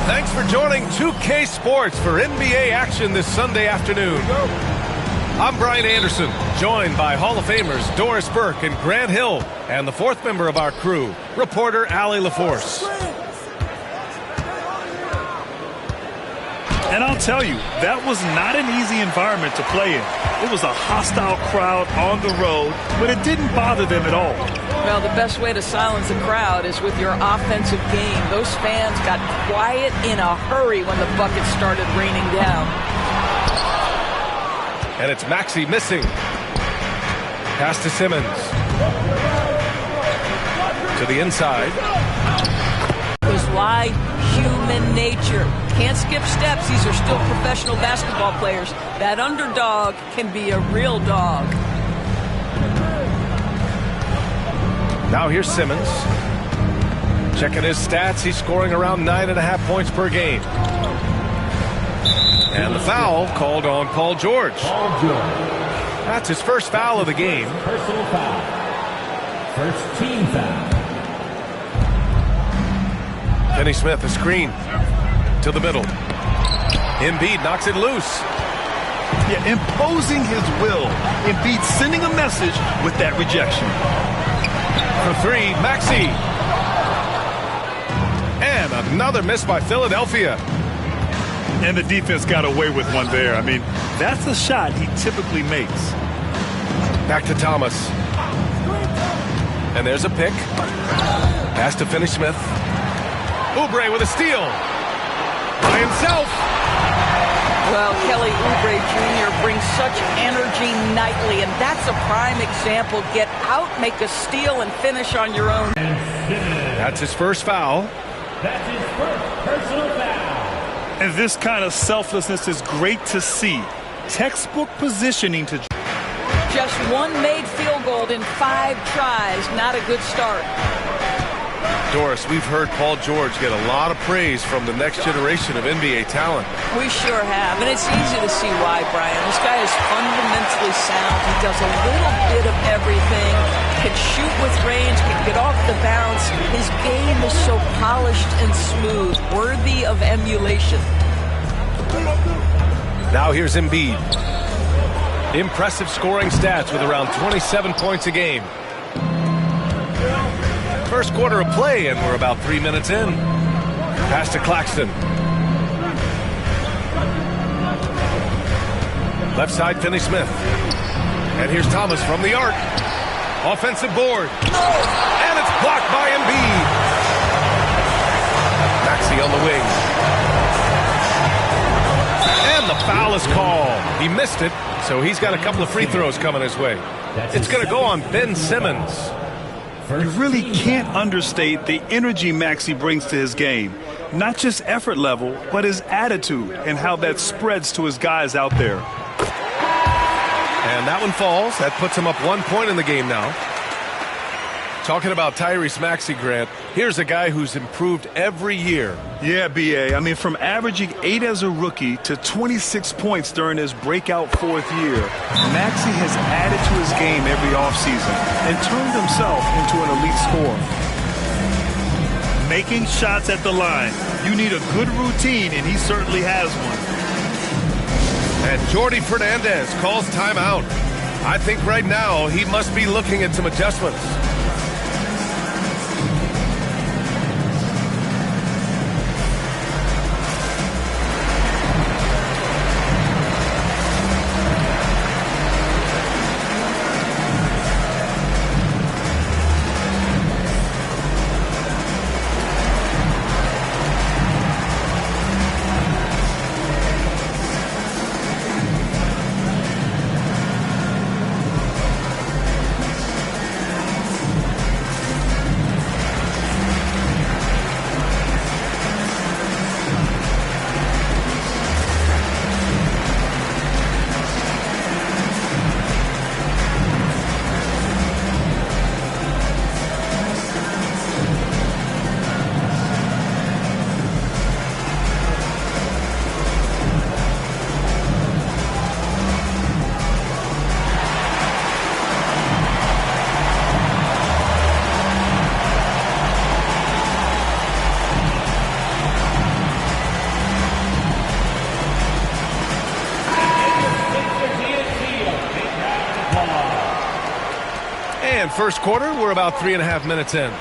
Thanks for joining 2K Sports for NBA action this Sunday afternoon. I'm Brian Anderson, joined by Hall of Famers Doris Burke and Grant Hill, and the fourth member of our crew, reporter Allie LaForce. And I'll tell you, that was not an easy environment to play in. It was a hostile crowd on the road, but it didn't bother them at all. Well, the best way to silence a crowd is with your offensive game. Those fans got quiet in a hurry when the buckets started raining down. And it's Maxey missing. Pass to Simmons. To the inside. It was live human nature. Can't skip steps. These are still professional basketball players. That underdog can be a real dog. Now here's Simmons. Checking his stats. He's scoring around 9.5 points per game. And the foul called on Paul George. That's his first foul of the game. Personal foul. First team foul. Finney Smith, a screen to the middle. Embiid knocks it loose. Yeah, imposing his will. Embiid sending a message with that rejection. For three, Maxey. And another miss by Philadelphia. And the defense got away with one there. I mean, that's a shot he typically makes. Back to Thomas. And there's a pick. Pass to Finney Smith. Oubre with a steal. By himself. Well, Kelly Oubre Jr. brings such energy nightly, and that's a prime example. Get out, make a steal, and finish on your own. That's his first foul. That's his first personal foul. And this kind of selflessness is great to see. Textbook positioning to... Just one made field goal in 5 tries. Not a good start. Doris, we've heard Paul George get a lot of praise from the next generation of NBA talent. We sure have, and it's easy to see why, Brian. This guy is fundamentally sound. He does a little bit of everything, can shoot with range, can get off the bounce. His game is so polished and smooth, worthy of emulation. Now here's Embiid. Impressive scoring stats with around 27 points a game. First quarter of play, and we're about 3 minutes in. Pass to Claxton. Left side, Finney Smith. And here's Thomas from the arc. Offensive board. And it's blocked by Embiid. Maxey on the wing. And the foul is called. He missed it, so he's got a couple of free throws coming his way. It's going to go on Ben Simmons. You really can't understate the energy Maxey brings to his game. Not just effort level, but his attitude and how that spreads to his guys out there. And that one falls. That puts him up 1 point in the game now. Talking about Tyrese Maxey, Grant, here's a guy who's improved every year. Yeah, B.A. I mean, from averaging 8 as a rookie to 26 points during his breakout 4th year, Maxey has added to his game every offseason and turned himself into an elite scorer. Making shots at the line. You need a good routine, and he certainly has one. And Jordi Fernandez calls timeout. I think right now he must be looking at some adjustments. And first quarter, we're about 3.5 minutes in.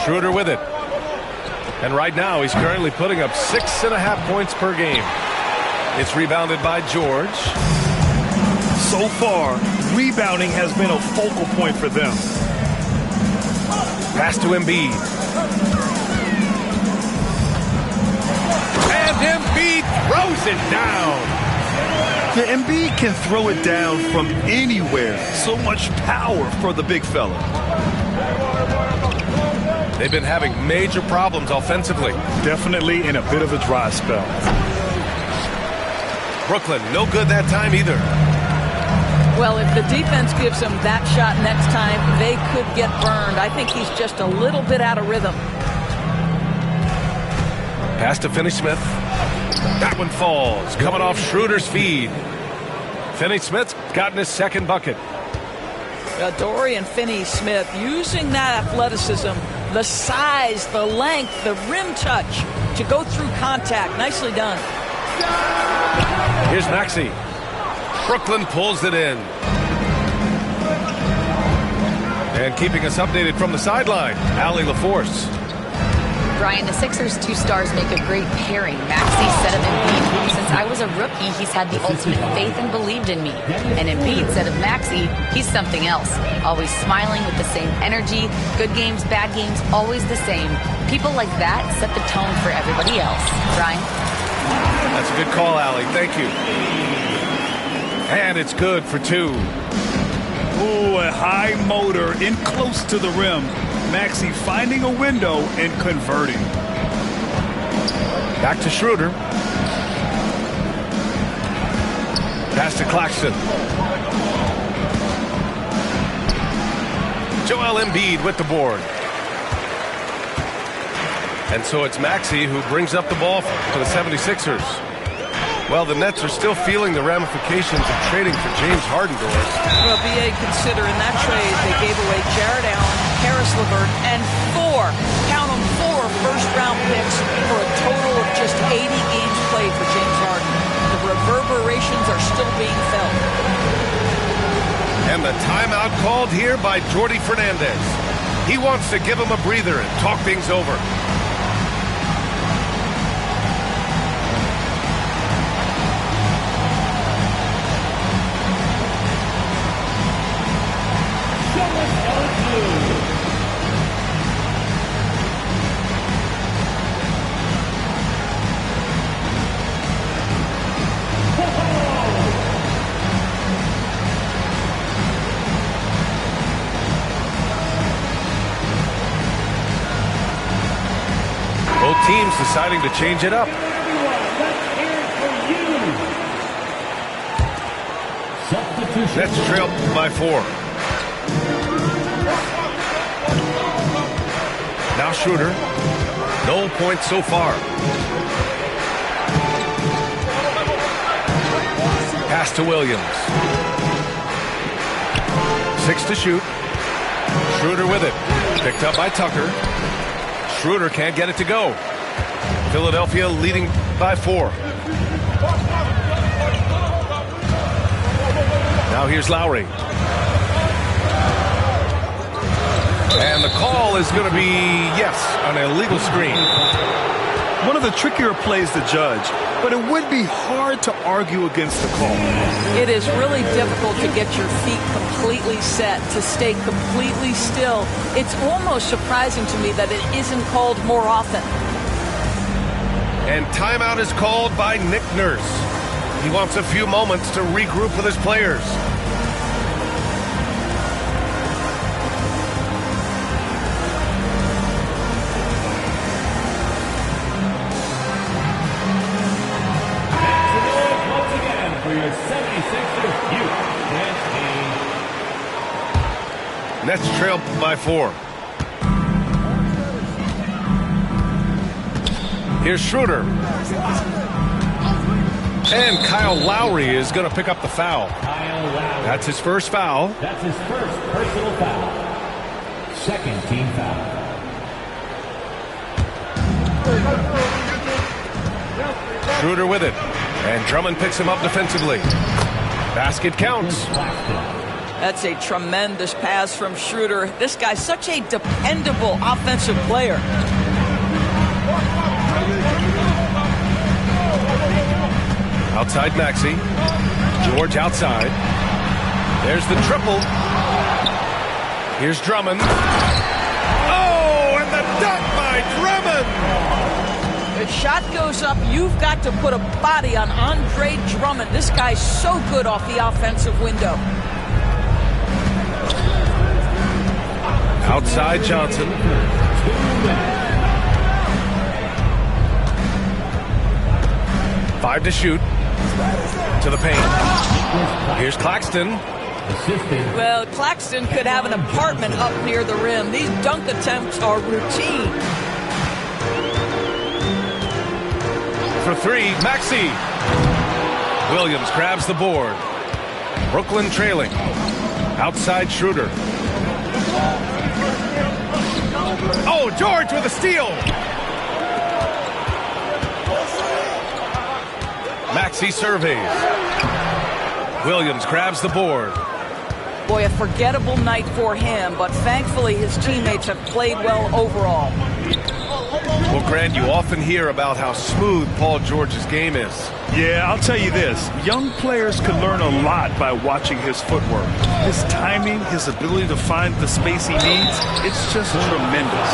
Schroeder with it. And right now, he's currently putting up 6.5 points per game. It's rebounded by George. So far, rebounding has been a focal point for them. Pass to Embiid. And Embiid throws it down. Yeah, Embiid can throw it down from anywhere. So much power for the big fella. They've been having major problems offensively. Definitely in a bit of a dry spell. Brooklyn, no good that time either. Well, if the defense gives him that shot next time, they could get burned. I think he's just a little bit out of rhythm. Pass to Finney-Smith. That one falls, coming off Schroeder's feed. Finney-Smith's gotten his second bucket. Dorian Finney-Smith using that athleticism, the size, the length, the rim touch to go through contact. Nicely done. Here's Maxey. Brooklyn pulls it in. And keeping us updated from the sideline, Allie LaForce. Brian, the Sixers' two stars make a great pairing. Maxey said of Embiid, since I was a rookie, he's had the ultimate faith and believed in me. And Embiid said of Maxey, he's something else. Always smiling with the same energy. Good games, bad games, always the same. People like that set the tone for everybody else. Brian? That's a good call, Allie. Thank you. And it's good for two. Ooh, a high motor in close to the rim. Maxey finding a window and converting. Back to Schroeder. Pass to Claxton. Joel Embiid with the board. And so it's Maxey who brings up the ball for the 76ers. Well, the Nets are still feeling the ramifications of trading for James Harden, Doris. Well, B.A., consider in that trade they gave away Jared Allen, Harris LeVert, and count them, four first-round picks for a total of just 80 games played for James Harden. The reverberations are still being felt. And the timeout called here by Jordi Fernandez. He wants to give him a breather and talk things over. Both teams deciding to change it up. Nets trail by 4. Now Schroeder. No points so far. Pass to Williams. 6 to shoot. Schroeder with it. Picked up by Tucker. Schroeder can't get it to go. Philadelphia leading by 4. Now here's Lowry. And the call is going to be, yes, an illegal screen. One of the trickier plays to judge, but it would be hard to argue against the call. It is really difficult to get your feet completely set, to stay completely still. It's almost surprising to me that it isn't called more often. And timeout is called by Nick Nurse. He wants a few moments to regroup with his players. Nets trail by 4. Here's Schroeder. And Kyle Lowry is going to pick up the foul. That's his first foul. That's his first personal foul. Second team foul. Schroeder with it. And Drummond picks him up defensively. Basket counts. That's a tremendous pass from Schroeder. This guy's such a dependable offensive player. Outside Maxey. George outside. There's the triple. Here's Drummond. Oh, and the dunk by Drummond! If shot goes up, you've got to put a body on Andre Drummond. This guy's so good off the offensive window. Outside Johnson. Five to shoot. To the paint. Here's Claxton. Well, Claxton could have an apartment up near the rim. These dunk attempts are routine. For 3, Maxey. Williams grabs the board. Brooklyn trailing. Outside Schroeder. Oh, George with a steal. Maxey surveys. Williams grabs the board. Boy, a forgettable night for him, but thankfully his teammates have played well overall. Well, Grant, you often hear about how smooth Paul George's game is. Yeah, I'll tell you this. Young players can learn a lot by watching his footwork. His timing, his ability to find the space he needs, it's just tremendous.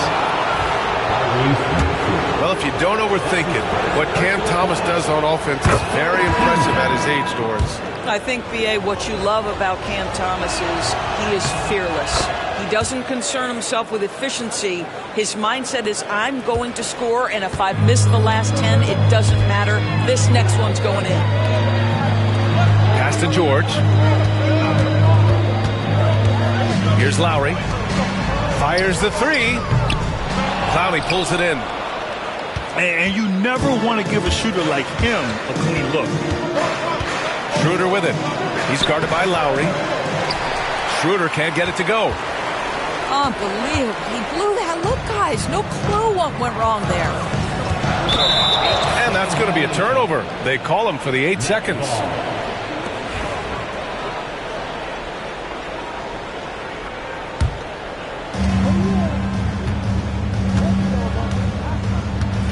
Well, if you don't overthink it, what Cam Thomas does on offense is very impressive at his age, Doris. I think, B.A., what you love about Cam Thomas is he is fearless. He doesn't concern himself with efficiency. His mindset is, I'm going to score, and if I've missed the last 10, it doesn't matter. This next one's going in. Pass to George. Here's Lowry. Fires the 3. Clowney pulls it in. And you never want to give a shooter like him a clean look. Schroeder with it. He's guarded by Lowry. Schroeder can't get it to go. Unbelievable. He blew that. Look, guys, no clue what went wrong there. And that's going to be a turnover. They call him for the 8 seconds.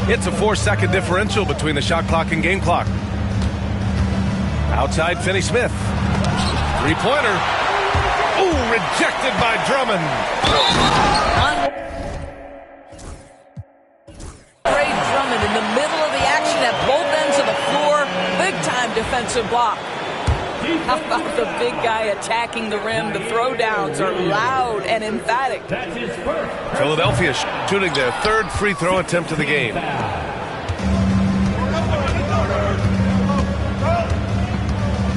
It's a 4-second differential between the shot clock and game clock. Outside Finney-Smith. Three-pointer. Ooh, rejected by Drummond. Great Drummond in the middle of the action at both ends of the floor. Big-time defensive block. How about the big guy attacking the rim? The throwdowns are loud and emphatic. Philadelphia shooting their 3rd free throw attempt of the game.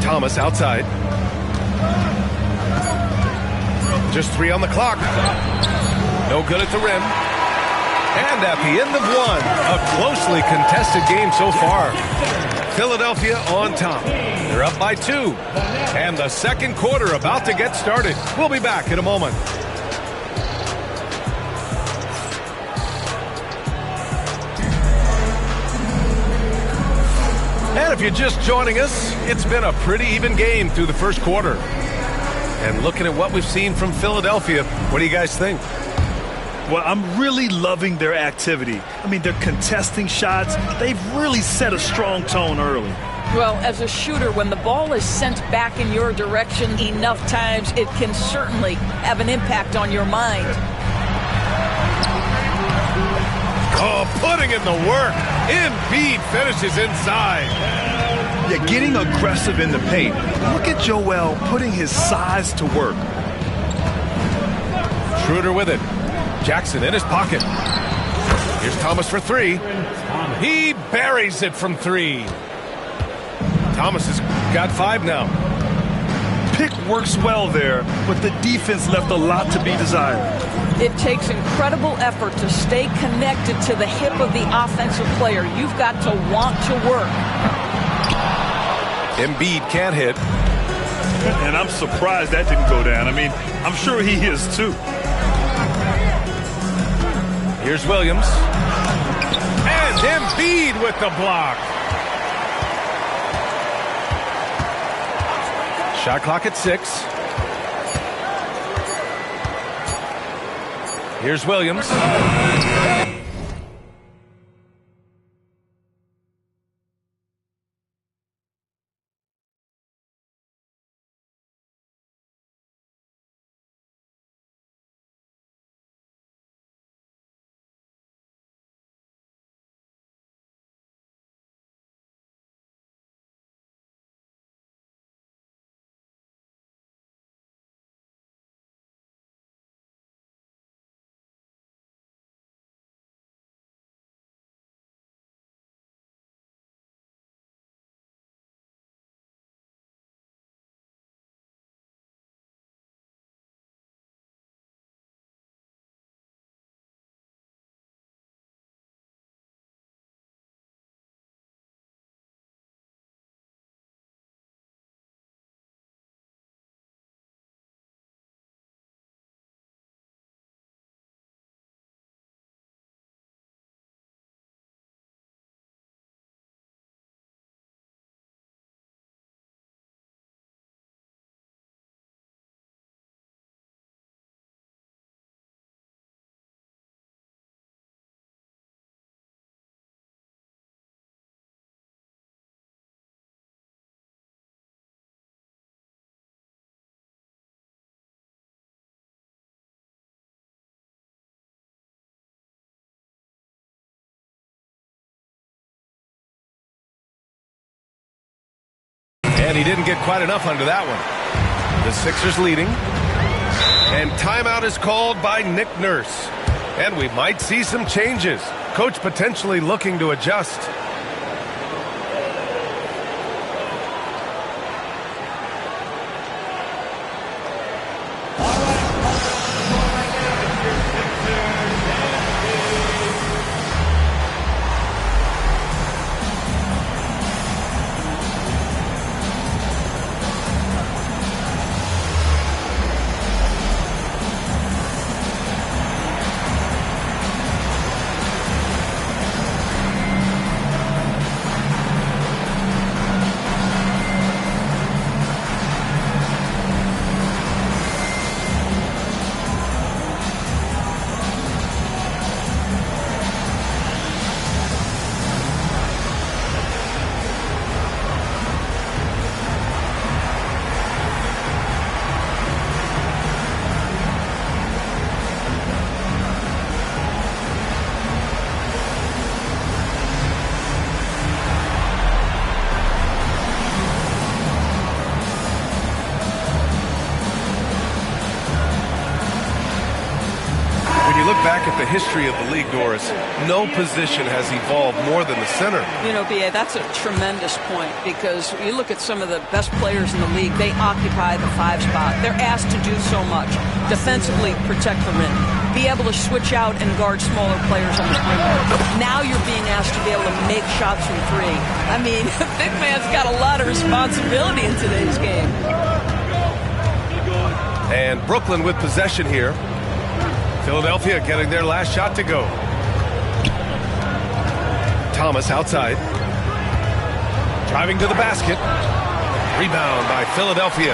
Thomas outside. Just 3 on the clock. No good at the rim. And at the end of 1, a closely contested game so far. Philadelphia on top. They're up by 2. And the second quarter about to get started. We'll be back in a moment. And if you're just joining us, it's been a pretty even game through the first quarter. And looking at what we've seen from Philadelphia, what do you guys think? Well, I'm really loving their activity. I mean, they're contesting shots. They've really set a strong tone early. Well, as a shooter, when the ball is sent back in your direction enough times, it can certainly have an impact on your mind. Oh, putting in the work. Embiid finishes inside. Yeah, getting aggressive in the paint. Look at Joel putting his size to work. Schroeder with it. Jackson in his pocket. Here's Thomas for three. He buries it from three. Thomas has got 5 now. Pick works well there, but the defense left a lot to be desired. It takes incredible effort to stay connected to the hip of the offensive player. You've got to want to work. Embiid can't hit. And I'm surprised that didn't go down. I mean, I'm sure he is too. Here's Williams. And Embiid with the block. Shot clock at 6. Here's Williams. And he didn't get quite enough under that one. The Sixers leading. And timeout is called by Nick Nurse. And we might see some changes. Coach potentially looking to adjust. Back at the history of the league, Doris, no position has evolved more than the center. You know, B.A., that's a tremendous point because you look at some of the best players in the league, they occupy the 5 spot. They're asked to do so much. Defensively, protect the rim. Be able to switch out and guard smaller players on the perimeter. Now you're being asked to be able to make shots from 3. I mean, big man's got a lot of responsibility in today's game. And Brooklyn with possession here. Philadelphia getting their last shot to go. Thomas outside. Driving to the basket. Rebound by Philadelphia.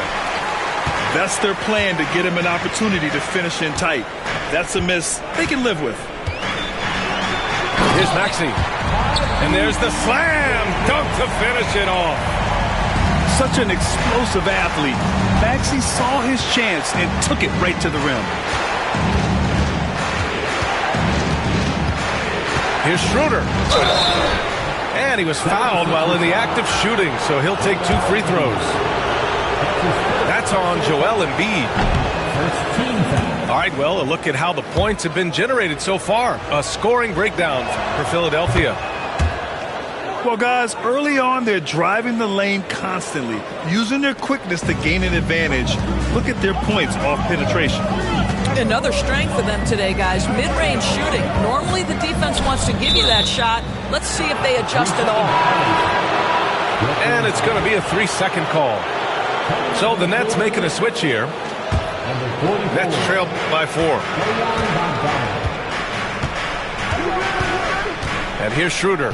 That's their plan, to get him an opportunity to finish in tight. That's a miss they can live with. Here's Maxey. And there's the slam dunk to finish it off. Such an explosive athlete. Maxey saw his chance and took it right to the rim. Here's Schroeder. And he was fouled while in the act of shooting, so he'll take 2 free throws. That's on Joel Embiid. All right, well, a look at how the points have been generated so far. A scoring breakdown for Philadelphia. Well, guys, early on, they're driving the lane constantly, using their quickness to gain an advantage. Look at their points off penetration. Another strength for them today, guys. Mid-range shooting. Normally the defense wants to give you that shot. Let's see if they adjust at all. And it's going to be a 3-second call. So the Nets making a switch here. Nets trailed by 4. And here's Schroeder.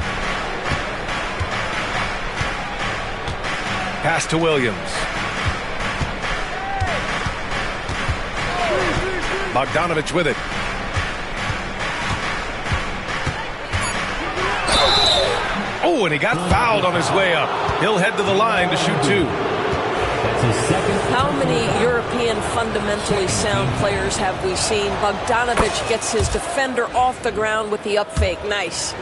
Pass to Williams. Bogdanovich with it. Oh, and he got fouled on his way up. He'll head to the line to shoot 2. How many European fundamentally sound players have we seen? Bogdanovich gets his defender off the ground with the up fake. Nice.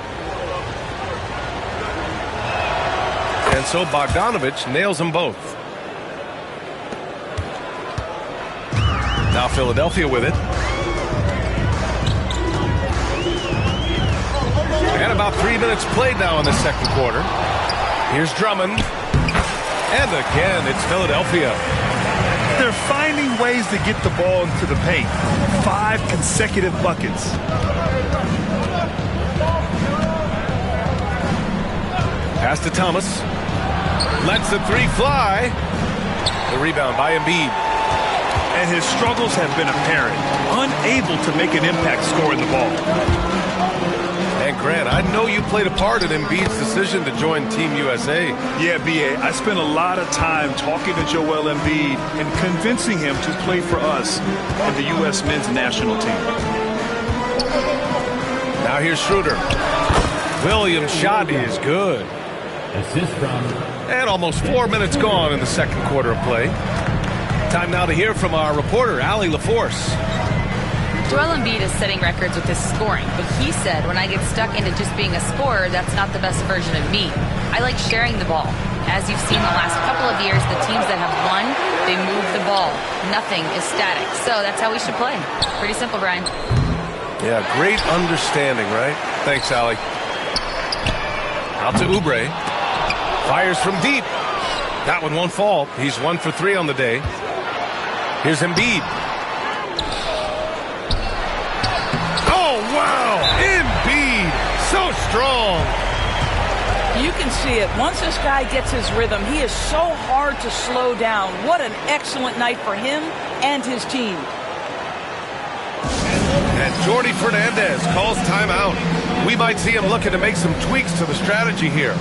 And so Bogdanovich nails them both. Now Philadelphia with it. And about 3 minutes played now in the second quarter. Here's Drummond. And again, it's Philadelphia. They're finding ways to get the ball into the paint. 5 consecutive buckets. Pass to Thomas. Lets the 3 fly. The rebound by Embiid. And his struggles have been apparent. Unable to make an impact scoring the ball. And Grant, I know you played a part in Embiid's decision to join Team USA. Yeah, B.A., I spent a lot of time talking to Joel Embiid and convincing him to play for us and the U.S. men's national team. Now here's Schroeder. Williams' shot is good. Assist from. And almost 4 minutes gone in the second quarter of play. Time now to hear from our reporter, Allie LaForce. Joel Embiid is setting records with his scoring, but he said, when I get stuck into just being a scorer, that's not the best version of me. I like sharing the ball. As you've seen the last couple of years, the teams that have won, they move the ball. Nothing is static. So that's how we should play. Pretty simple, Brian. Yeah, great understanding, right? Thanks, Allie. Out to Oubre. Fires from deep. That one won't fall. He's 1 for 3 on the day. Here's Embiid. Oh, wow! Embiid! So strong! You can see it. Once this guy gets his rhythm, he is so hard to slow down. What an excellent night for him and his team. And Jordi Fernandez calls timeout. We might see him looking to make some tweaks to the strategy here.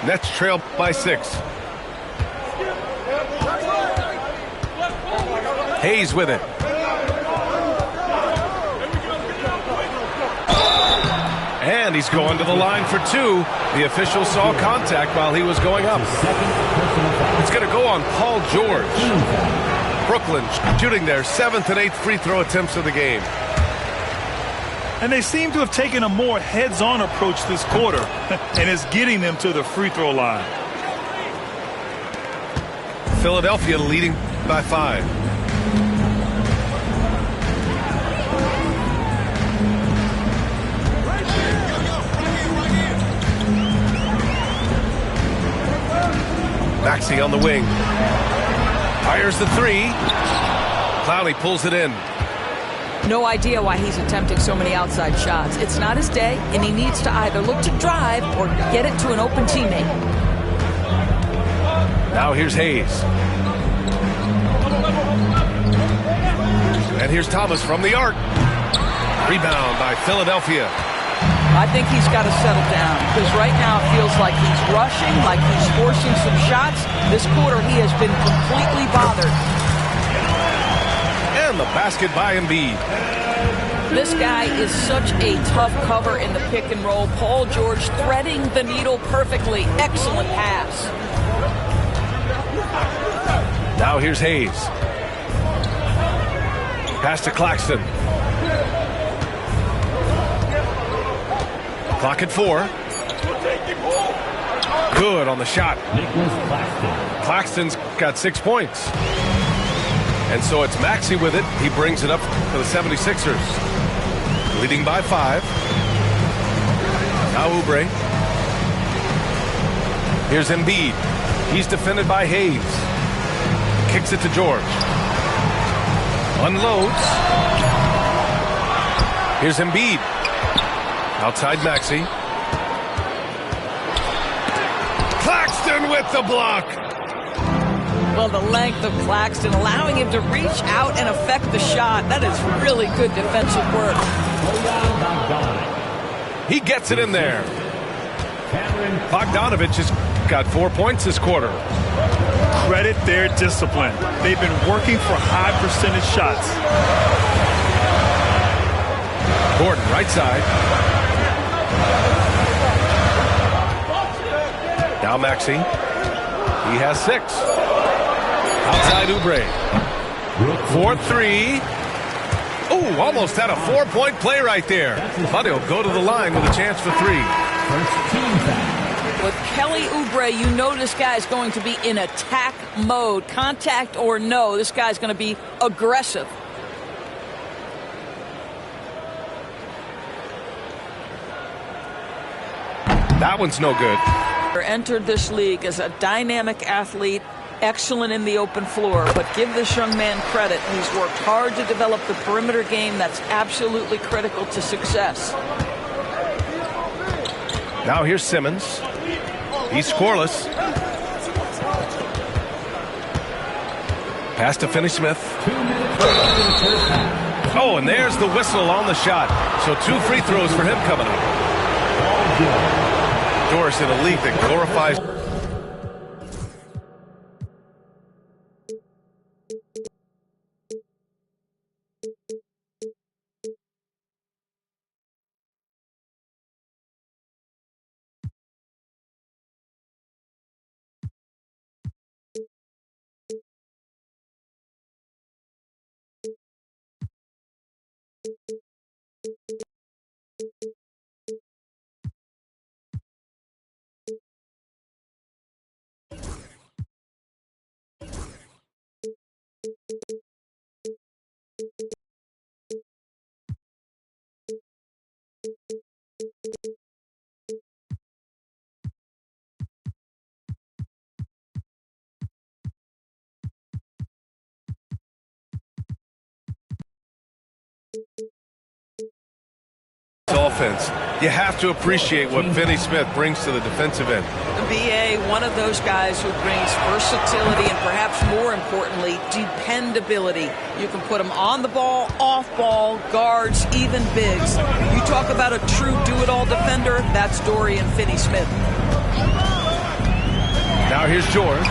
Nets trail by 6. Hayes with it. And he's going to the line for 2. The official saw contact while he was going up. It's going to go on Paul George. Brooklyn shooting their 7th and 8th free throw attempts of the game. And they seem to have taken a more heads-on approach this quarter, and it's getting them to the free throw line. Philadelphia leading by 5. Maxey on the wing. Fires the 3. Clowney pulls it in. No idea why he's attempting so many outside shots. It's not his day, and he needs to either look to drive or get it to an open teammate. Now here's Hayes. And here's Thomas from the arc. Rebound by Philadelphia. I think he's got to settle down, because right now it feels like he's rushing, like he's forcing some shots. This quarter he has been completely bothered. And the basket by Embiid. This guy is such a tough cover in the pick and roll. Paul George threading the needle perfectly. Excellent pass. Now here's Hayes. Pass to Claxton. Clock at 4. Good on the shot. Nicholas Claxton. Claxton's got 6 points. And so it's Maxey with it. He brings it up for the 76ers. Leading by 5. Now Oubre. Here's Embiid. He's defended by Hayes. Kicks it to George. Unloads. Here's Embiid. Outside Maxey. Claxton with the block. Well, the length of Claxton allowing him to reach out and affect the shot. That is really good defensive work. He gets it in there. Bogdanovich has got 4 points this quarter. Credit their discipline. They've been working for high percentage shots. Gordon, right side. Now Maxey. He has 6. Outside Oubre. 4-3. Ooh, almost had a 4-point play right there. But he'll go to the line with a chance for 3. First team foul. With Kelly Oubre, you know this guy is going to be in attack mode. Contact or no, this guy's going to be aggressive. That one's no good. Entered this league as a dynamic athlete, excellent in the open floor, but give this young man credit. He's worked hard to develop the perimeter game that's absolutely critical to success. Now here's Simmons. He's scoreless. Pass to Finney-Smith. Oh, and there's the whistle on the shot. So 2 free throws for him coming up. Doris in a league that glorifies. Offense. You have to appreciate what Finney-Smith brings to the defensive end. BA, one of those guys who brings versatility and perhaps more importantly, dependability. You can put him on the ball, off ball, guards, even bigs. You talk about a true do-it-all defender, that's Dorian Finney-Smith. Now here's George.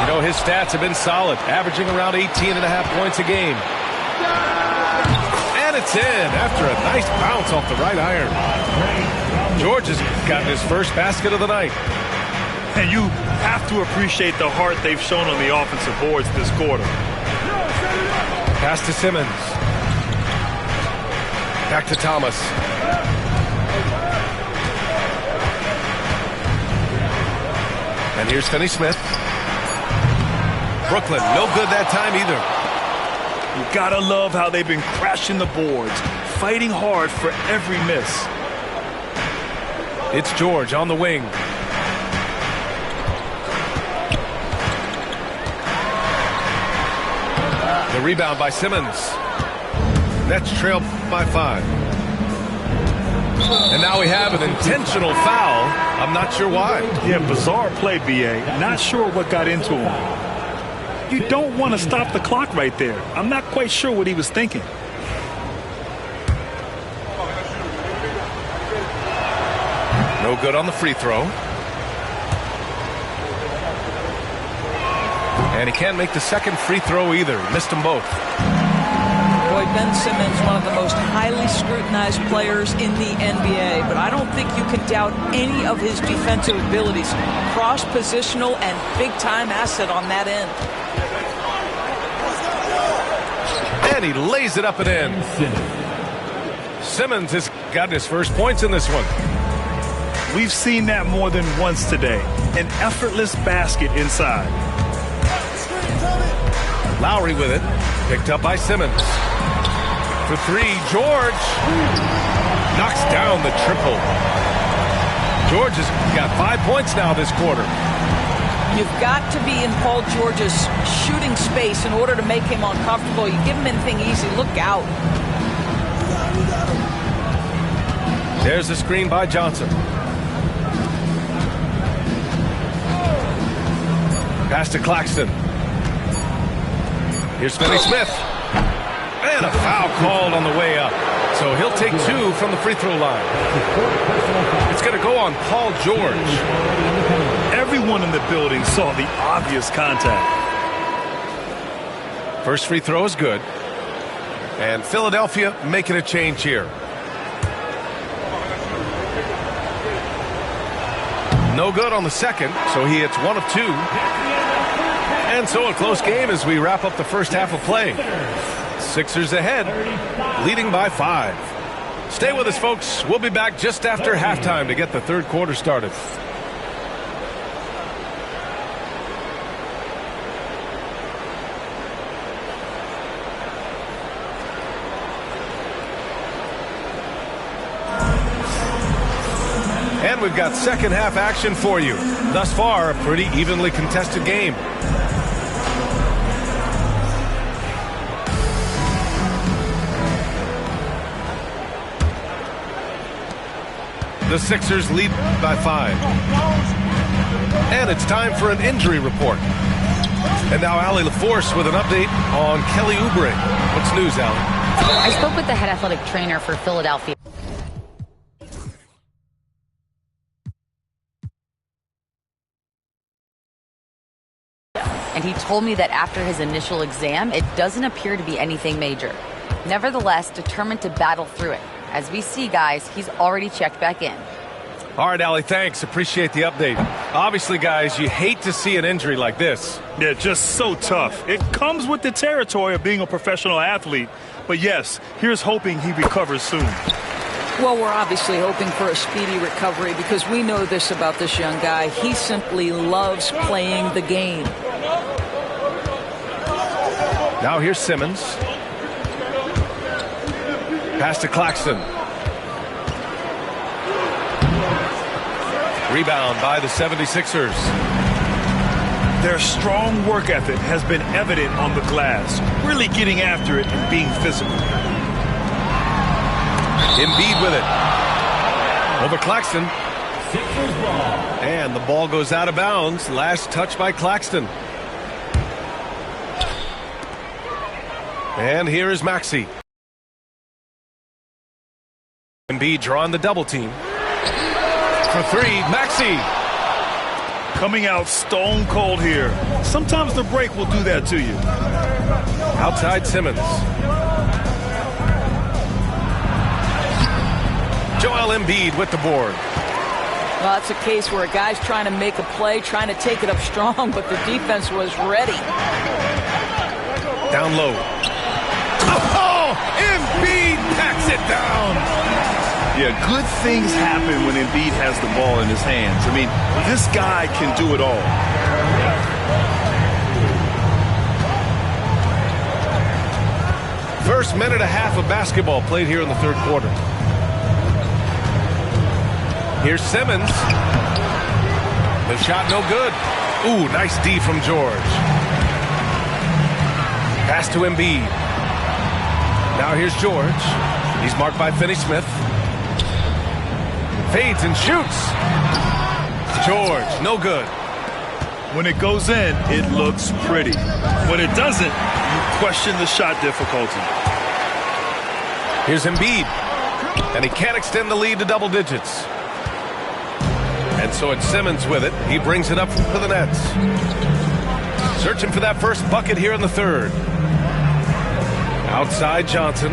You know, his stats have been solid, averaging around 18.5 points a game. And it's in after a nice bounce off the right iron. George has gotten his first basket of the night. And you have to appreciate the heart they've shown on the offensive boards this quarter. Pass to Simmons. Back to Thomas. And here's Finney-Smith. Brooklyn, no good that time either. You gotta love how they've been crashing the boards, fighting hard for every miss. It's George on the wing. The rebound by Simmons. Nets trail by 5. And now we have an intentional foul. I'm not sure why. Yeah, bizarre play, B.A. Not sure what got into him. You don't want to stop the clock right there. I'm not quite sure what he was thinking. No good on the free throw. And he can't make the second free throw either. Missed them both. Boy, Ben Simmons, one of the most highly scrutinized players in the NBA, but I don't think you can doubt any of his defensive abilities. Cross-positional and big-time asset on that end. And he lays it up and in. Simmons has gotten his first points in this one. We've seen that more than once today. An effortless basket inside. Lowry with it. Picked up by Simmons. For 3, George knocks down the triple. George has got 5 points now this quarter. You've got to be in Paul George's shooting space in order to make him uncomfortable. You give him anything easy, look out. There's the screen by Johnson. Pass to Claxton. Here's Finney-Smith. And a foul called on the way up. So he'll take 2 from the free throw line. It's going to go on Paul George. Everyone in the building saw the obvious contact. First free throw is good. And Philadelphia making a change here. No good on the second, so he hits 1 of 2. And so a close game as we wrap up the first half of play. Sixers ahead, leading by 5. Stay with us, folks. We'll be back just after halftime to get the third quarter started. And we've got second half action for you. Thus far, a pretty evenly contested game. The Sixers lead by 5. And it's time for an injury report. And now Allie LaForce with an update on Kelly Oubre. What's news, Allie? I spoke with the head athletic trainer for Philadelphia. And he told me that after his initial exam, it doesn't appear to be anything major. Nevertheless, determined to battle through it. As we see, guys, he's already checked back in. All right, Allie, thanks. Appreciate the update. Obviously, guys, you hate to see an injury like this. Yeah, just so tough. It comes with the territory of being a professional athlete. But yes, here's hoping he recovers soon. Well, we're obviously hoping for a speedy recovery because we know this about this young guy. He simply loves playing the game. Now here's Simmons. Pass to Claxton. Rebound by the 76ers. Their strong work ethic has been evident on the glass, really getting after it and being physical. Embiid with it. Over Claxton. And the ball goes out of bounds. Last touch by Claxton. And here is Maxey. Embiid drawing the double team. For 3, Maxey. Coming out stone cold here. Sometimes the break will do that to you. Outside Simmons. Joel Embiid with the board. Well, that's a case where a guy's trying to make a play, trying to take it up strong, but the defense was ready. Down low. Oh, Embiid packs it down. Yeah, good things happen when Embiid has the ball in his hands. I mean, this guy can do it all. first minute and a half of basketball played here in the third quarter. Here's Simmons. The shot no good. Ooh, nice D from George. Pass to Embiid. Now here's George. He's marked by Finney-Smith. Fades and shoots. George, no good. When it goes in, it looks pretty. When it doesn't, you question the shot difficulty. Here's Embiid. And he can't extend the lead to double digits. And so it's Simmons with it. He brings it up for the Nets. Searching for that first bucket here in the third. Outside Johnson.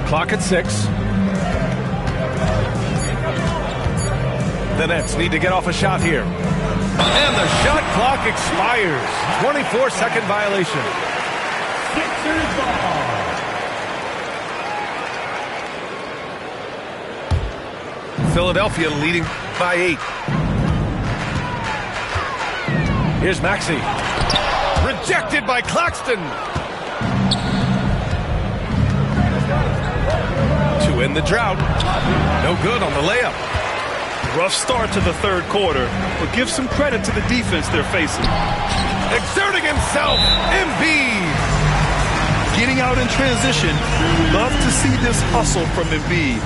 Clock at 6. The Nets need to get off a shot here. And the shot clock expires. 24-second violation. Sixers ball. Philadelphia leading by 8. Here's Maxey. Rejected by Claxton. To end the drought. No good on the layup. Rough start to the third quarter, but give some credit to the defense they're facing. Exerting himself, Embiid. Getting out in transition. Love to see this hustle from Embiid.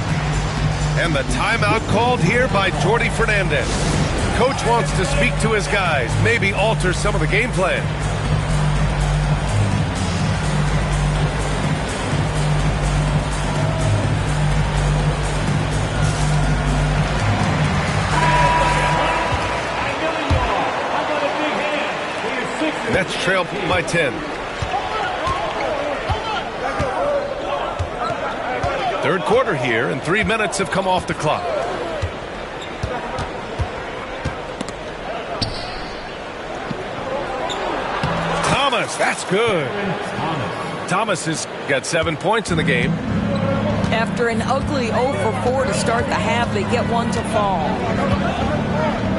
And the timeout called here by Jordi Fernandez. Coach wants to speak to his guys, maybe alter some of the game plan. Nets trail by 10. Third quarter here, and 3 minutes have come off the clock. Thomas, that's good. Thomas has got 7 points in the game. After an ugly 0 for 4 to start the half, they get one to fall.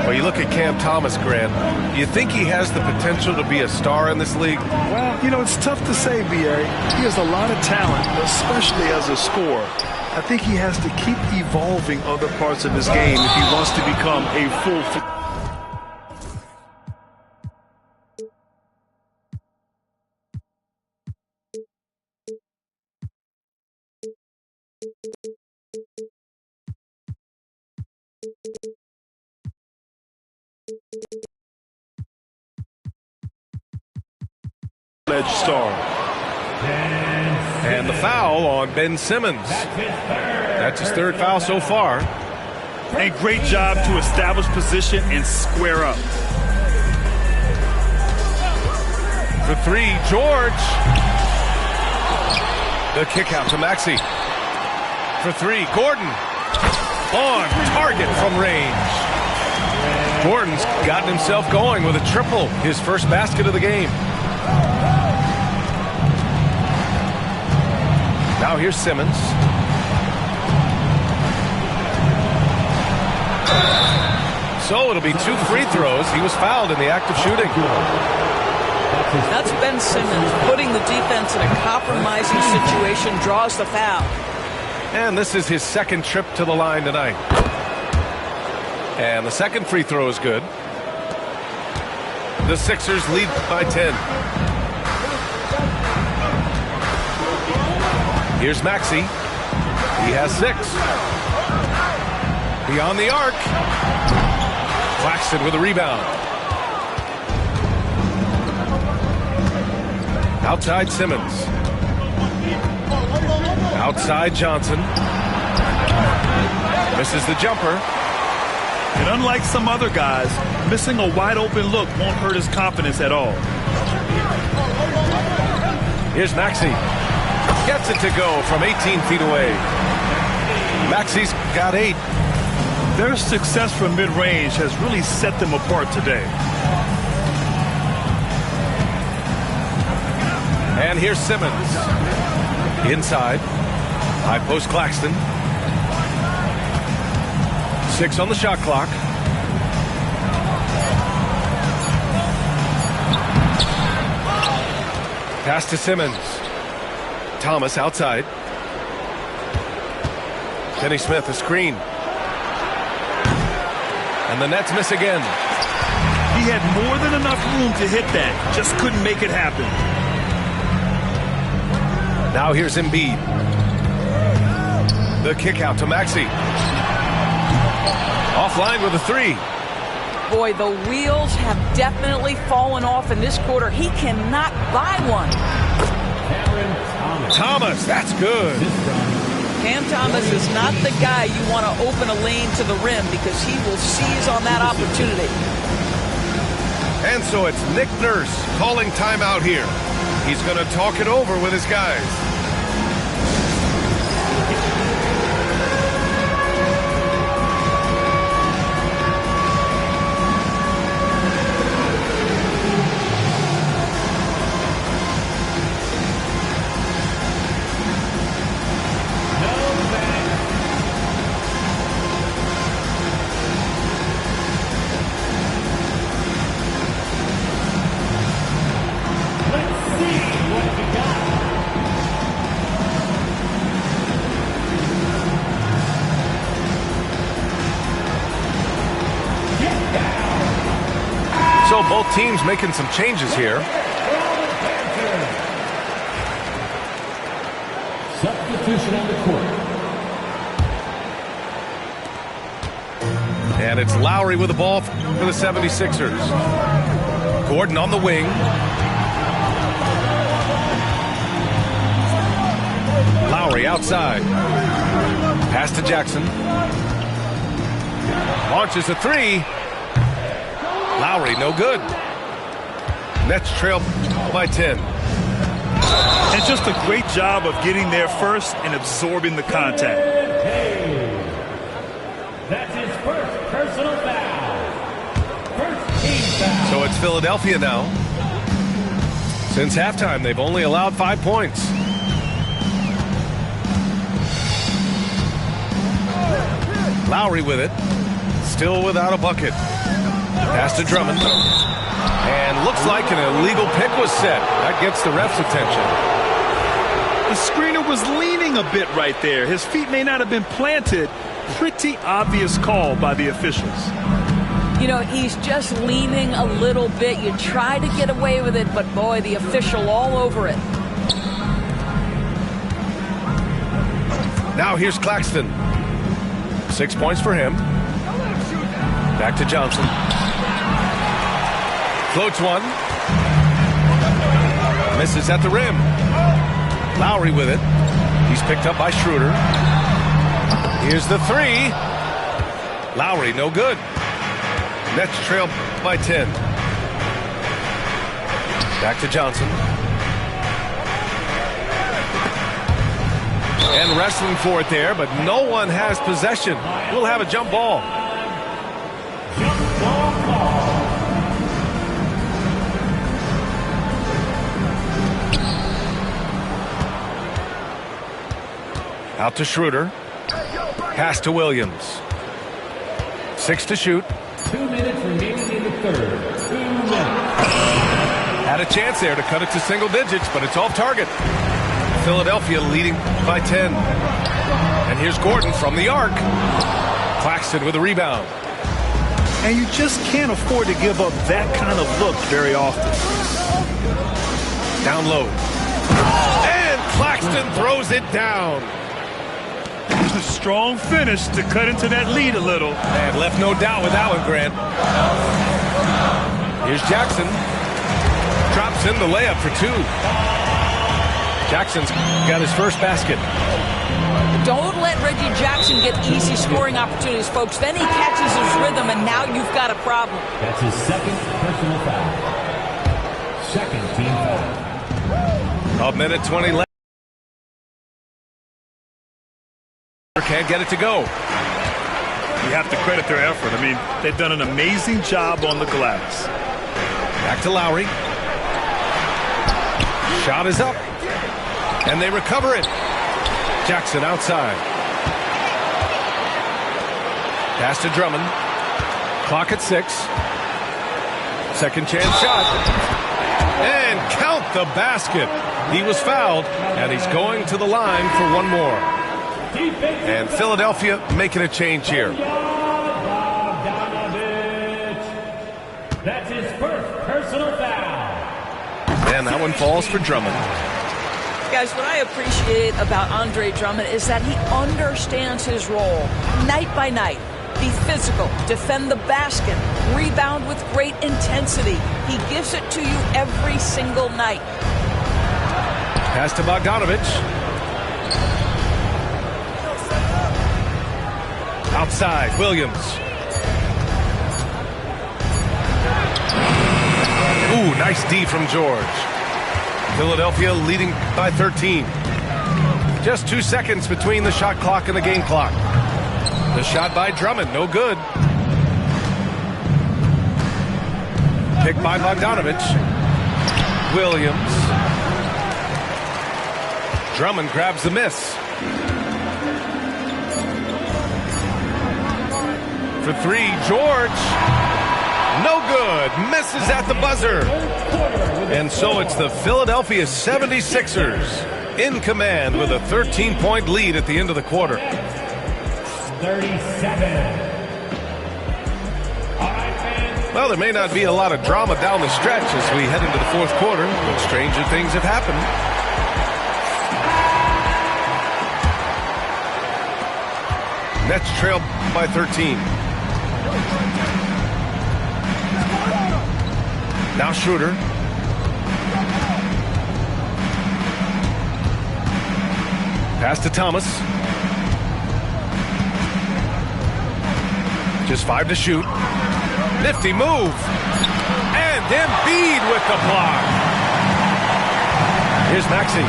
Well, you look at Cam Thomas, Grant. Do you think he has the potential to be a star in this league? Well, you know, it's tough to say, B.A. He has a lot of talent, especially as a scorer. I think he has to keep evolving other parts of his game if he wants to become a full... star. And the foul on Ben Simmons. That's his third foul so far. A great job to establish position and square up. For 3, George. The kick out to Maxey. For 3, Gordon. On target from range. Gordon's gotten himself going with a triple, his first basket of the game. Now here's Simmons. So it'll be 2 free throws. He was fouled in the act of shooting. That's Ben Simmons putting the defense in a compromising situation, draws the foul. And this is his second trip to the line tonight. And the second free throw is good. The Sixers lead by 10. Here's Maxey. He has 6. Beyond the arc. Claxton with a rebound. Outside Simmons. Outside Johnson. Misses the jumper. And unlike some other guys, missing a wide open look won't hurt his confidence at all. Here's Maxey. Gets it to go from 18 feet away. Maxey's got 8. Their success from mid-range has really set them apart today. And here's Simmons. Inside. High post Claxton. 6 on the shot clock. Pass to Simmons. Thomas outside. Kenny Smith, a screen. And the Nets miss again. He had more than enough room to hit that. Just couldn't make it happen. Now here's Embiid. The kick out to Maxey. Offline with a three. Boy, the wheels have definitely fallen off in this quarter. He cannot buy one. Thomas, that's good. Cam Thomas is not the guy you want to open a lane to the rim because he will seize on that opportunity. And so it's Nick Nurse calling timeout here. He's going to talk it over with his guys. So both teams making some changes here. Substitution on the court. And it's Lowry with the ball for the 76ers. Gordon on the wing. Lowry outside. Pass to Jackson. Launches a three. Lowry, no good. Nets trail by 10. And just a great job of getting there first and absorbing the contact. That's his first personal foul. First team foul. So it's Philadelphia now. Since halftime, they've only allowed 5 points. Lowry with it. Still without a bucket. Pass to Drummond. And looks like an illegal pick was set. That gets the ref's attention. The screener was leaning a bit right there. His feet may not have been planted. Pretty obvious call by the officials. You know, he's just leaning a little bit. You try to get away with it, but boy, the official all over it. Now here's Claxton. 6 points for him. Back to Johnson. Floats one. Misses at the rim. Lowry with it. He's picked up by Schroeder. Here's the three. Lowry, no good. Nets trail by 10. Back to Johnson. And wrestling for it there, but no one has possession. We'll have a jump ball. Out to Schroeder. Pass to Williams. 6 to shoot. 2 minutes remaining in the third. 2 minutes. Had a chance there to cut it to single digits, but it's off target. Philadelphia leading by 10. And here's Gordon from the arc. Claxton with a rebound. And you just can't afford to give up that kind of look very often. Down low. And Claxton throws it down. A strong finish to cut into that lead a little. And left no doubt with that one, Grant. Here's Jackson. Drops in the layup for 2. Jackson's got his first basket. Don't let Reggie Jackson get easy scoring opportunities, folks. Then he catches his rhythm, and now you've got a problem. That's his second personal foul. Second team foul. 1:20 left. Can't get it to go. You have to credit their effort. I mean, they've done an amazing job on the glass. Back to Lowry. Shot is up. And they recover it. Jackson outside. Pass to Drummond. Clock at 6. Second chance shot. And count the basket. He was fouled, and he's going to the line for one more. And Philadelphia making a change here. That's his first personal foul. And that one falls for Drummond. Guys, what I appreciate about Andre Drummond is that he understands his role night by night. Be physical, defend the basket, rebound with great intensity. He gives it to you every single night. Pass to Bogdanovich. Outside, Williams. Ooh, nice D from George. Philadelphia leading by 13. Just 2 seconds between the shot clock and the game clock. The shot by Drummond, no good. Picked by Bogdanovich. Williams. Drummond grabs the miss. For three, George. No good. Misses at the buzzer. And so it's the Philadelphia 76ers in command with a 13-point lead at the end of the quarter. 37. Well, there may not be a lot of drama down the stretch as we head into the fourth quarter, but stranger things have happened. Nets trail by 13. Now Schroeder. Pass to Thomas. Just 5 to shoot. Nifty move. And Embiid with the block. Here's Maxey.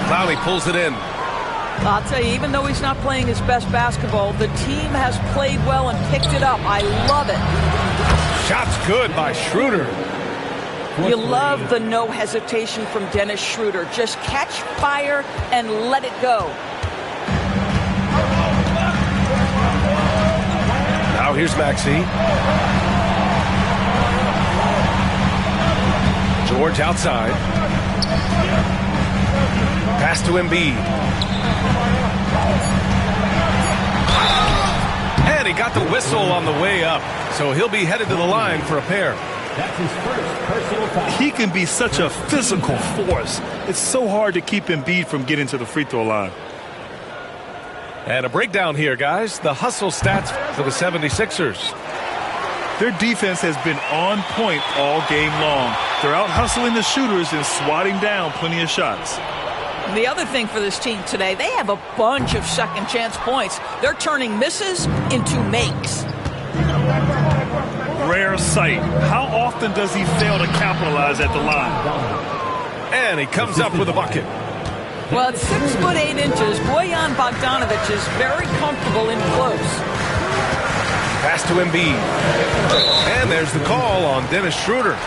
Clowney pulls it in. I'll tell you, even though he's not playing his best basketball, the team has played well and picked it up. I love it. Shot's good by Schroeder. You love the no hesitation from Dennis Schroeder. Just catch fire and let it go. Now here's Maxey. George outside. Pass to Embiid. And he got the whistle on the way up. So he'll be headed to the line for a pair. That's his first personal foul. He can be such a physical force. It's so hard to keep Embiid from getting to the free throw line. And a breakdown here, guys. The hustle stats for the 76ers. Their defense has been on point all game long. They're out hustling the shooters and swatting down plenty of shots. The other thing for this team today, they have a bunch of second chance points. They're turning misses into makes. Rare sight. How often does he fail to capitalize at the line? And he comes up with a bucket. Well, at 6 foot 8 inches, Bojan Bogdanovich is very comfortable in close. Pass to Embiid. And there's the call on Dennis Schroeder.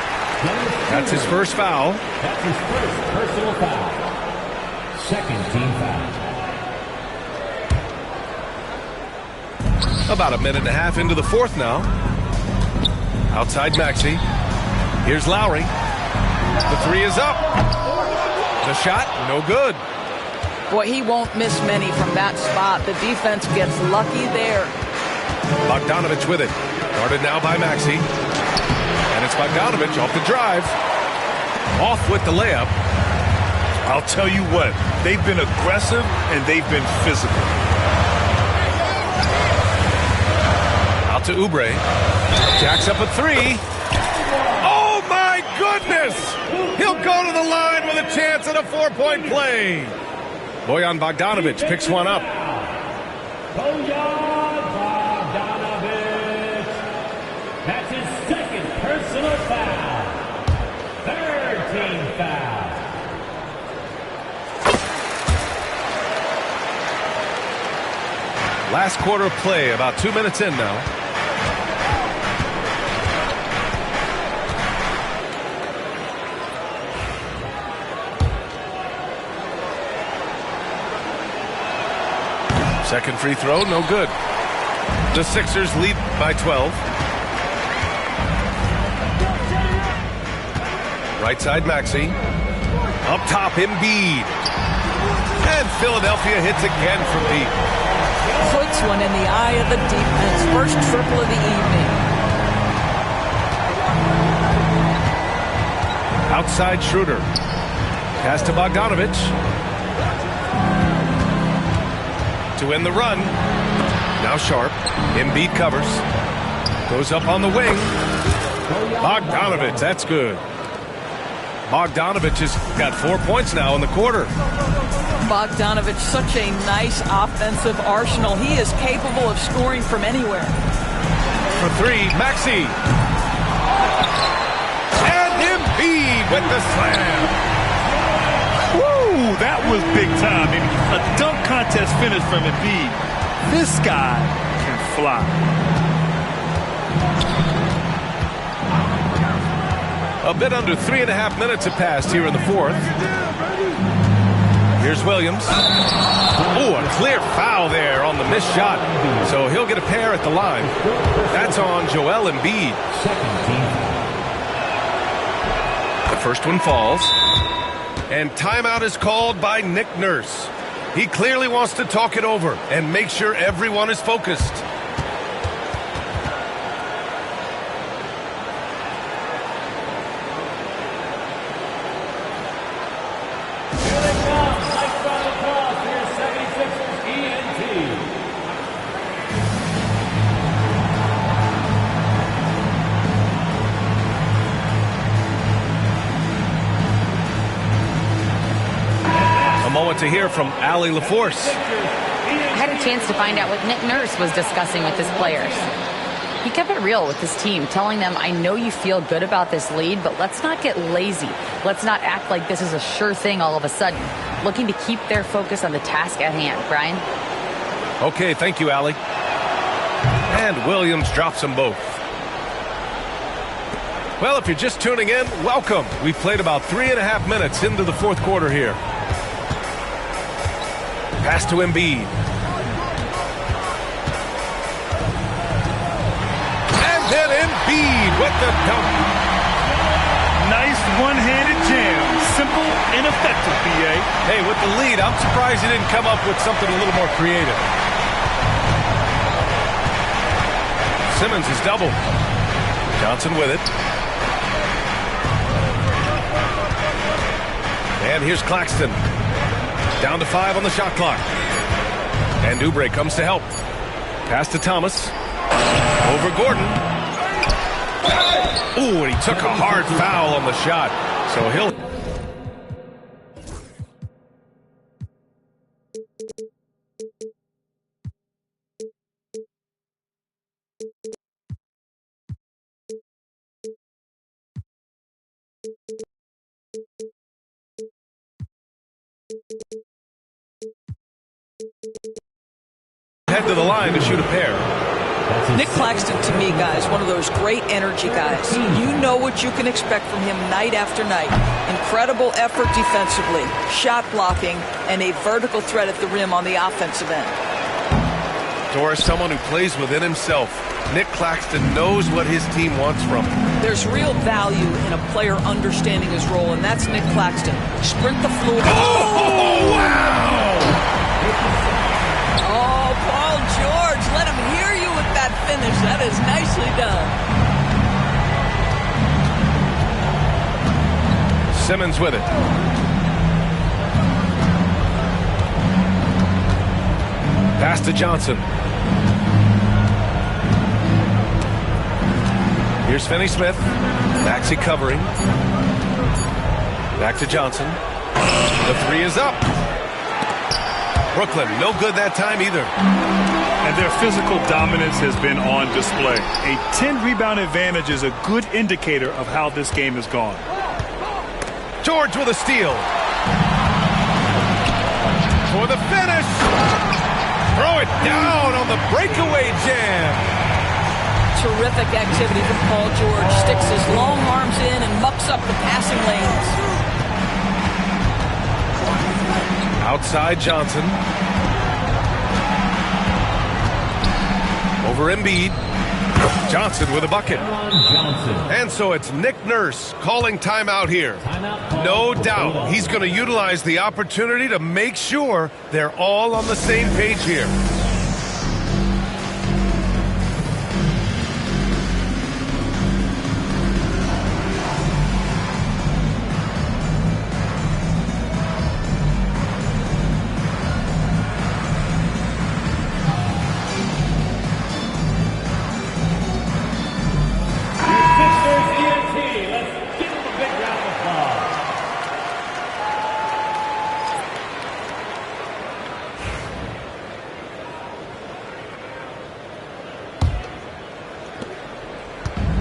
That's his first foul. That's his first personal foul. Second team foul. About a minute and a half into the fourth now. Outside Maxey. Here's Lowry. The three is up. The shot, no good. Boy, he won't miss many from that spot. The defense gets lucky there. Bogdanovich with it. Guarded now by Maxey. And it's Bogdanovich off the drive. Off with the layup. I'll tell you what, they've been aggressive and they've been physical. Out to Oubre. Jacks up a three. Oh my goodness! He'll go to the line with a chance at a 4-point play. Bojan Bogdanovich picks one up. Bojan Bogdanovich. That's his second personal foul. Third team foul. Last quarter of play, about 2 minutes in now. Second free throw, no good. The Sixers lead by 12. Right side, Maxey. Up top, Embiid. And Philadelphia hits again from deep. Puts one in the eye of the defense. First triple of the evening. Outside Schroeder. Pass to Bogdanovic. To end the run. Now Sharp. Embiid covers. Goes up on the wing. Bogdanovic, that's good. Bogdanovic has got 4 points now in the quarter. Bogdanovic, such a nice offensive arsenal. He is capable of scoring from anywhere. For three, Maxey. And Embiid with the slam. Woo, that was big time. A dunk contest finish from Embiid. This guy can fly. A bit under 3.5 minutes have passed here in the fourth. Here's Williams. Oh, a clear foul there on the missed shot. So he'll get a pair at the line. That's on Joel Embiid. The first one falls. And timeout is called by Nick Nurse. He clearly wants to talk it over and make sure everyone is focused. To hear from Allie LaForce. I had a chance to find out what Nick Nurse was discussing with his players. He kept it real with his team, telling them, I know you feel good about this lead, but let's not get lazy. Let's not act like this is a sure thing all of a sudden. Looking to keep their focus on the task at hand. Brian? Okay, thank you, Allie. And Williams drops them both. Well, if you're just tuning in, welcome. We've played about 3.5 minutes into the fourth quarter here. Pass to Embiid. And then Embiid with the dunk. Nice one-handed jam. Simple and effective, B.A. Hey, with the lead, I'm surprised he didn't come up with something a little more creative. Simmons is doubled. Johnson with it. And here's Claxton. Down to 5 on the shot clock. And Oubre comes to help. Pass to Thomas. Over Gordon. Ooh, and he took a hard foul on the shot. So he'll... head to the line to shoot a pair. Nick Claxton, to me, guys, one of those great energy guys. You know what you can expect from him night after night. Incredible effort defensively, shot blocking, and a vertical threat at the rim on the offensive end. Doris, someone who plays within himself. Nick Claxton knows what his team wants from him. There's real value in a player understanding his role, and that's Nick Claxton. Sprint the floor. Oh, wow! Oh, Paul George, let him hear you with that finish. That is nicely done. Simmons with it. Pass to Johnson. Here's Finney-Smith. Maxey covering. Back to Johnson. The three is up. Brooklyn, no good that time either. And their physical dominance has been on display. A 10-rebound advantage is a good indicator of how this game has gone. George with a steal. For the finish. Throw it down on the breakaway jam. Terrific activity from Paul George. Sticks his long arms in and mucks up the passing lanes. Outside Johnson. Over Embiid. Johnson with a bucket. Johnson. And so it's Nick Nurse calling timeout here. No doubt he's going to utilize the opportunity to make sure they're all on the same page here.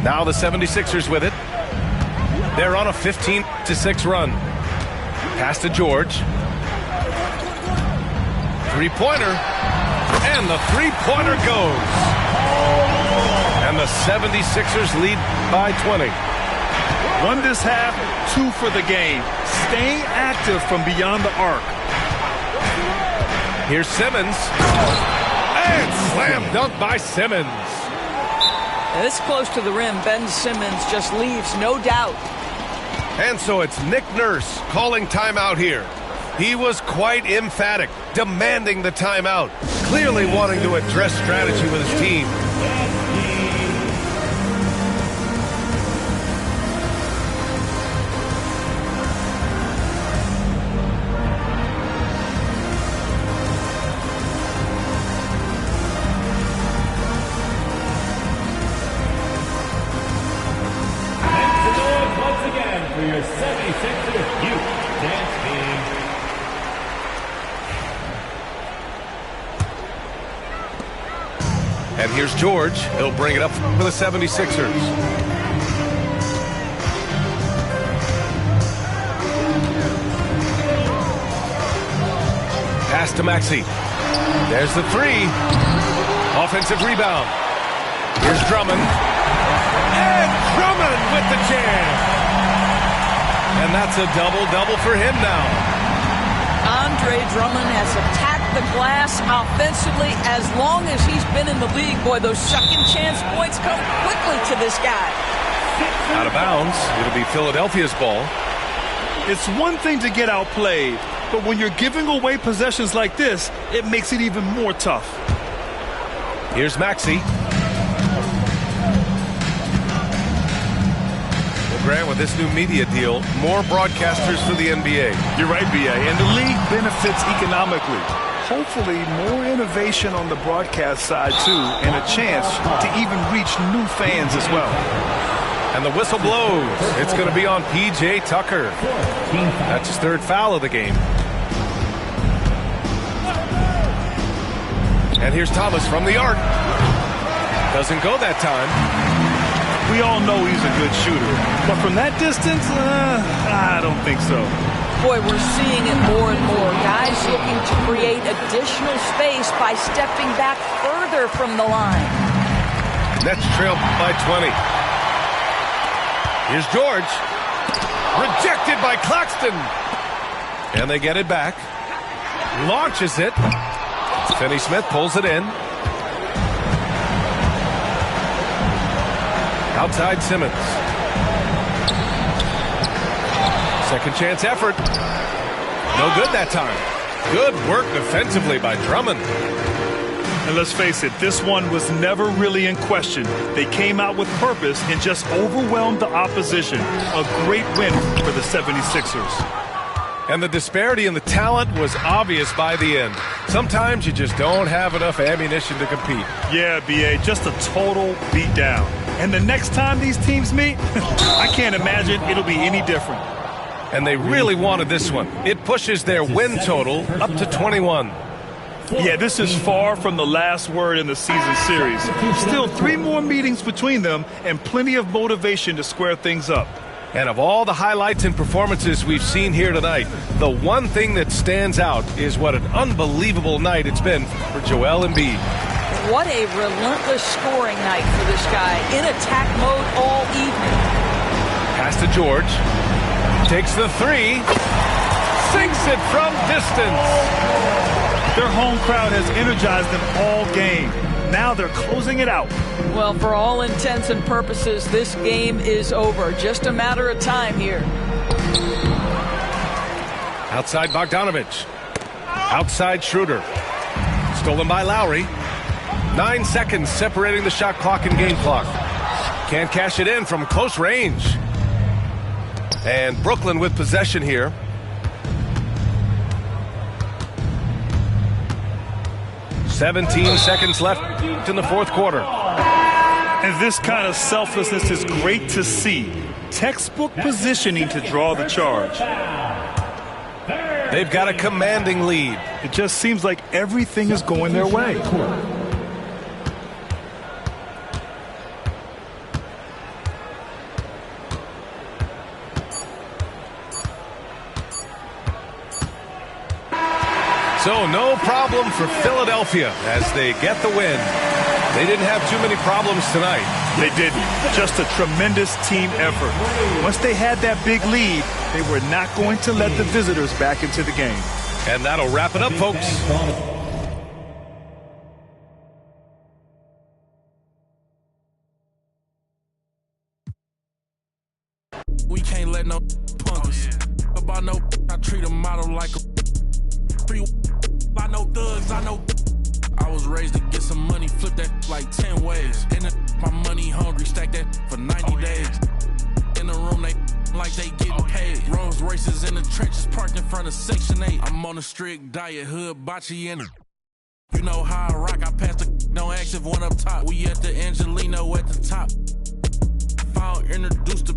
Now the 76ers with it. They're on a 15-6 run. Pass to George. Three-pointer. And the three-pointer goes. And the 76ers lead by 20. Won this half, 2 for the game. Staying active from beyond the arc. Here's Simmons. And slam dunk by Simmons. This close to the rim, Ben Simmons just leaves, no doubt. And so it's Nick Nurse calling timeout here. He was quite emphatic, demanding the timeout, clearly wanting to address strategy with his team. For your 76ers Youth Dance Team. And here's George. He'll bring it up for the 76ers. Pass to Maxey. There's the three. Offensive rebound. Here's Drummond. And Drummond with the jam. And that's a double-double for him now. Andre Drummond has attacked the glass offensively as long as he's been in the league. Boy, those second-chance points come quickly to this guy. Out of bounds. It'll be Philadelphia's ball. It's one thing to get outplayed, but when you're giving away possessions like this, it makes it even more tough. Here's Maxey. Grant, with this new media deal, more broadcasters for the NBA. You're right, B.A., and the league benefits economically. Hopefully, more innovation on the broadcast side, too, and a chance to even reach new fans as well. And the whistle blows. It's going to be on P.J. Tucker. That's his third foul of the game. And here's Thomas from the arc. Doesn't go that time. We all know he's a good shooter, but from that distance, I don't think so. Boy, we're seeing it more and more. Guys looking to create additional space by stepping back further from the line. Nets trail by 20. Here's George. Rejected by Claxton. And they get it back. Launches it. Finney-Smith pulls it in. Outside Simmons. Second chance effort. No good that time. Good work defensively by Drummond. And let's face it, this one was never really in question. They came out with purpose and just overwhelmed the opposition. A great win for the 76ers. And the disparity in the talent was obvious by the end. Sometimes you just don't have enough ammunition to compete. Yeah, B.A., just a total beatdown. And the next time these teams meet, I can't imagine it'll be any different. And they really wanted this one. It pushes their win total up to 21. Yeah, this is far from the last word in the season series. Still 3 more meetings between them and plenty of motivation to square things up. And of all the highlights and performances we've seen here tonight, the one thing that stands out is what an unbelievable night it's been for Joel Embiid. What a relentless scoring night for this guy. In attack mode all evening. Pass to George. Takes the three. Sinks it from distance. Their home crowd has energized them all game. Now they're closing it out. Well, for all intents and purposes, this game is over. Just a matter of time here. Outside Bogdanovich. Outside Schroeder. Stolen by Lowry. 9 seconds separating the shot clock and game clock. Can't cash it in from close range. And Brooklyn with possession here. "17 seconds left in the fourth quarter. And this kind of selflessness is great to see. Textbook positioning to draw the charge. They've got a commanding lead. It just seems like everything is going their way. So no problem for Philadelphia as they get the win. They didn't have too many problems tonight. They didn't. Just a tremendous team effort. Once they had that big lead, they were not going to let the visitors back into the game. And that'll wrap it up, folks. We can't let no punks. About no, I treat a model like a free. I know thugs, I know. I was raised to get some money, flip that like 10 ways. In the, my money hungry, stack that for 90 days. In the room, they like they getting paid. Rolls Royces in the trenches, parked in front of Section 8. I'm on a strict diet, hood, bocce, and you know how I rock. I pass the, don't ask if one up top. We at the Angelino at the top. Found introduced the